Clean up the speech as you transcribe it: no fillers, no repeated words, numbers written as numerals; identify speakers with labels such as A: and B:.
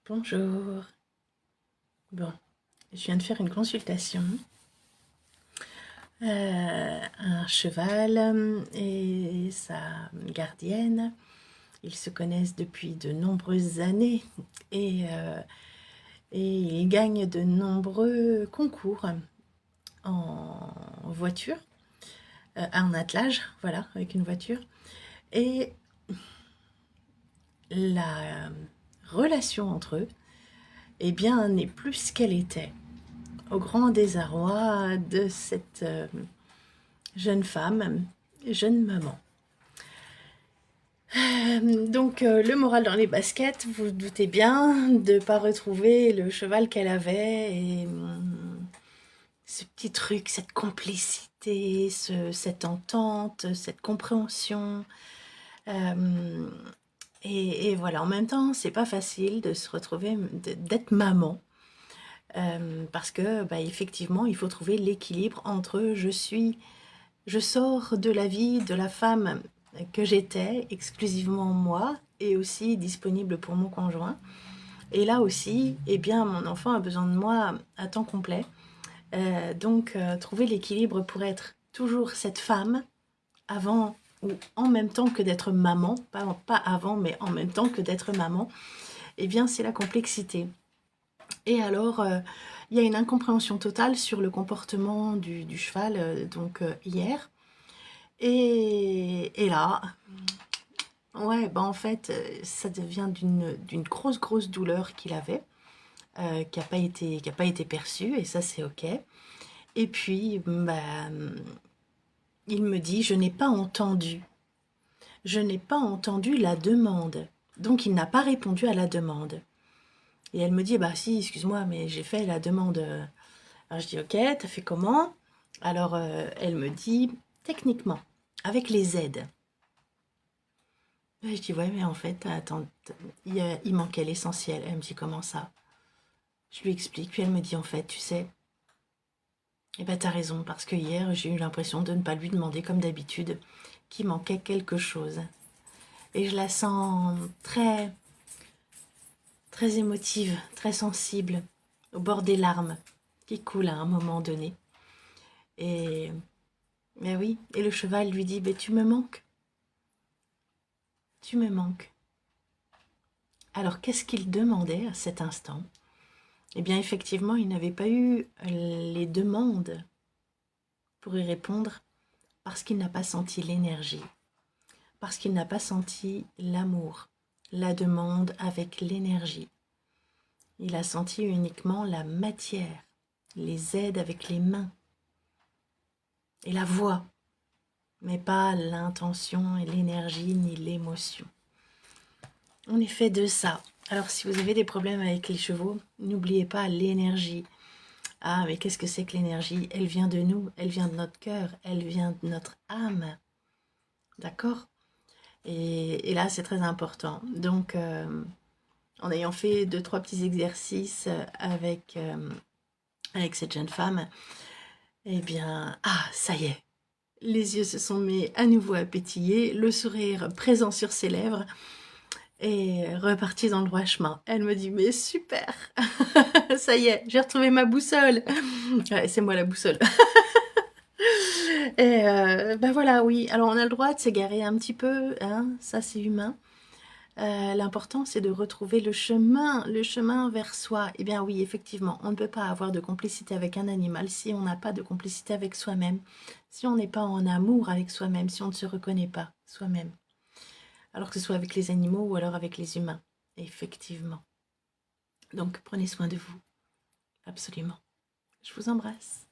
A: Bonjour. Bon, je viens de faire une consultation. Un cheval et sa gardienne, ils se connaissent depuis de nombreuses années et ils gagnent de nombreux concours en voiture, en attelage, voilà, avec une voiture. Et la relation entre eux, eh bien, n'est plus ce qu'elle était, au grand désarroi de cette jeune femme, jeune maman. Le moral dans les baskets, vous vous doutez bien de ne pas retrouver le cheval qu'elle avait et ce petit truc, cette complicité, cette entente, cette compréhension. Euh, et voilà, en même temps, c'est pas facile de se retrouver, d'être maman. Parce que, bah, effectivement, il faut trouver l'équilibre entre je sors de la vie de la femme que j'étais, exclusivement moi, et aussi disponible pour mon conjoint. Et là aussi, eh bien, mon enfant a besoin de moi à temps complet. Trouver l'équilibre pour être toujours cette femme avant ou en même temps que d'être maman, pas avant, mais en même temps que d'être maman, eh bien, c'est la complexité. Et alors, il y a une incompréhension totale sur le comportement du cheval, hier. Et là, ouais, bah en fait, ça devient d'une grosse douleur qu'il avait, qui a pas été perçue, et ça c'est ok. Et puis, bah, il me dit, je n'ai pas entendu la demande. Donc il n'a pas répondu à la demande. Et elle me dit, bah si, excuse-moi, mais j'ai fait la demande. Alors je dis, ok, t'as fait comment? Alors elle me dit, techniquement, avec les aides. Et je dis, ouais, mais en fait, attends, il manquait l'essentiel. Elle me dit, comment ça? Je lui explique, puis elle me dit, en fait, tu sais, eh ben t'as raison, parce que hier, j'ai eu l'impression de ne pas lui demander, comme d'habitude, qu'il manquait quelque chose. Et je la sens très émotive, très sensible, au bord des larmes, qui coulent à un moment donné. Et, mais oui, et le cheval lui dit, tu me manques, tu me manques. Alors, qu'est-ce qu'il demandait à cet instant? Eh bien, effectivement, il n'avait pas eu les demandes pour y répondre parce qu'il n'a pas senti l'énergie, parce qu'il n'a pas senti l'amour, la demande avec l'énergie. Il a senti uniquement la matière, les aides avec les mains et la voix, mais pas l'intention et l'énergie ni l'émotion. On est fait de ça. Alors, si vous avez des problèmes avec les chevaux, n'oubliez pas l'énergie. Ah, mais qu'est-ce que c'est que l'énergie? Elle vient de nous, elle vient de notre cœur, elle vient de notre âme. D'accord? Et là, c'est très important. Donc, en ayant fait 2-3 petits exercices avec cette jeune femme, eh bien, ça y est. Les yeux se sont mis à nouveau à pétiller, le sourire présent sur ses lèvres et reparti dans le droit chemin. Elle me dit, mais super, ça y est, j'ai retrouvé ma boussole. Ouais, c'est moi la boussole. Et ben voilà, oui, alors on a le droit de s'égarer un petit peu, hein, ça c'est humain. L'important c'est de retrouver le chemin vers soi. Eh bien oui, effectivement, on ne peut pas avoir de complicité avec un animal si on n'a pas de complicité avec soi-même, si on n'est pas en amour avec soi-même, si on ne se reconnaît pas soi-même. Alors que ce soit avec les animaux ou alors avec les humains, effectivement. Donc prenez soin de vous, absolument. Je vous embrasse.